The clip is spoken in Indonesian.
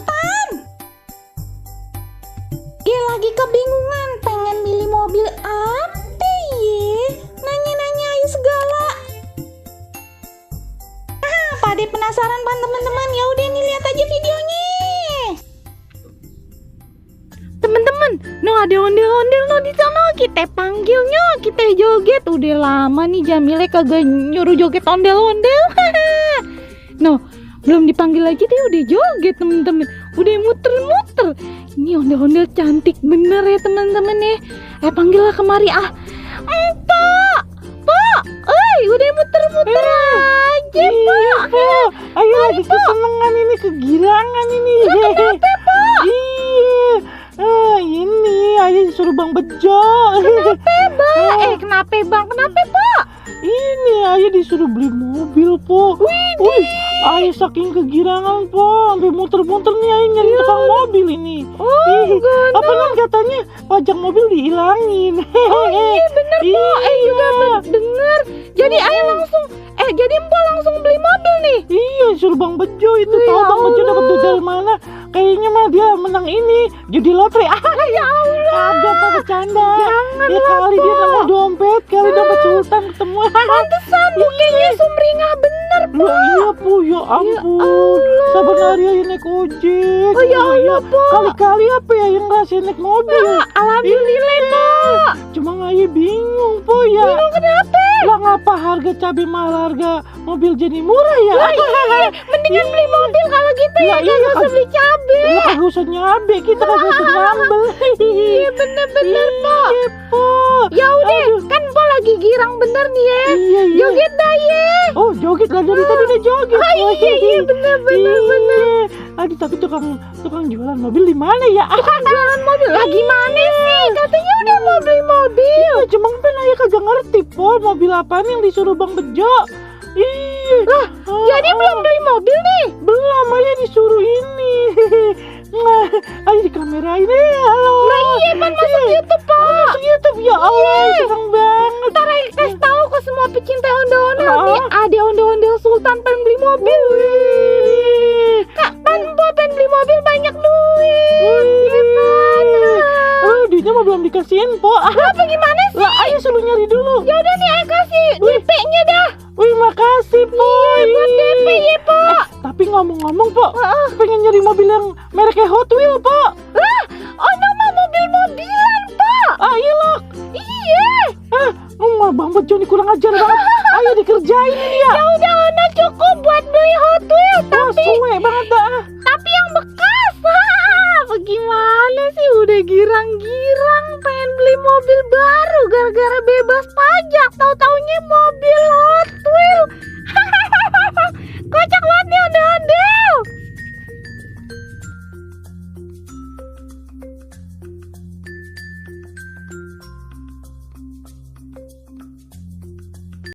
Sultan. Dia lagi kebingungan pengen milih mobil apa ye? Nanya-nanya ayo segala. Pade penasaran pan teman-teman? Ya udah nih lihat aja videonya. Teman-teman, no ada ondel-ondel no di sana. Kita panggilnya, kita joget. Udah lama nih Jamile kagak nyuruh joget ondel-ondel. No, belum dipanggil lagi dia udah joget teman-teman. Udah muter-muter. Ini ondel-ondel cantik bener ya teman-teman ya. Panggillah kemari ah. Pak, udah muter-muter aja Pak. Ayo lagi kesenangan ini, kegirangan ini. Kenapa Pak? Iya, ini ayo disuruh Bang Bejo. Kenapa Bang? Kenapa Pak? Ini ayo disuruh beli mobil po. Wih, ayo saking kegirangan po, sampai muter-muter nih ayo nyari tukang mobil ini. Apa kan katanya pajak mobil dihilangin. Iya bener po. Juga denger. Jadi ayo langsung jadi Empok langsung beli mobil nih. Iya, suruh Bang Bejo itu. Ya Tahu Bang Bejo Allah. dapat duit dari mana? Kayaknya mah dia menang ini judi lotre. Ya Allah. Ada apa bercanda? Jangan Ya lah, kali dia Po. nemu dompet, kali dompet sultan ketemu. Pantesan mukanya sumringah bener po. Loh iya po, ya ampun. Allah. Sabar hari aja naik ojek. Oh, ya Allah, Po. Kali-kali apa ya yang ngerasain naik mobil? Alhamdulillah po. Cuma Ayu bingung po ya. Bingung kenapa? Lah ngapa harga cabai mahal, harga mobil jadi murah ya? Mendingan beli mobil kalau gitu ya. Lah, iya, Gak usah beli cabai. Lah kagak usah nyabe, kita kagak usah ngambel. Iya bener-bener po. Iya po. Ya udah, kan po lagi girang bener nih ya. Iya. Joget dah ya. Oh joget lah, dari tadi udah joget. Iya bener-bener. Aduh tapi tukang jualan mobil di mana ya? Jualan mobil lagi mana sih? Katanya udah mau beli mobil. Iya, cuma kan Ayah kagak ngerti po mobil apaan yang disuruh Bang Bejo. Iya. Lah, jadi belum beli mobil nih? Belum, Ayah disuruh ini. Nah, Ayah di kamera ini. Halo. Lah iya pan masuk YouTube po. Masuk YouTube ya Allah, seneng banget. Ntar Ayo kasih tahu ke semua pecinta ondel-ondel Ah. nih. Ada ondel-ondel Sultan pengen beli mobil. Kak pan po pengen beli mobil banyak duit. Gimana? Duitnya mah belum dikasihin po. Apa gimana sih? Lah, Ayah suruh nyari dulu. Ya udah nih Ayo kasih DP-nya dah. Wih, makasih po. Buat DP ya po. Tapi ngomong-ngomong po, pengen nyari mobil yang mereknya Hot Wheel po. Lah, nama mobil-mobilan po. Iya loh. Iya. Bang Bejo nih kurang ajar banget. Ayo dikerjain ini ya. Ya udah Ona cukup buat beli Hot Wheels tapi Suwe banget dah. yang bekas. Bagaimana sih udah girang-girang pengen beli mobil baru gara-gara bebas pajak. Tahu-taunya mobil Hot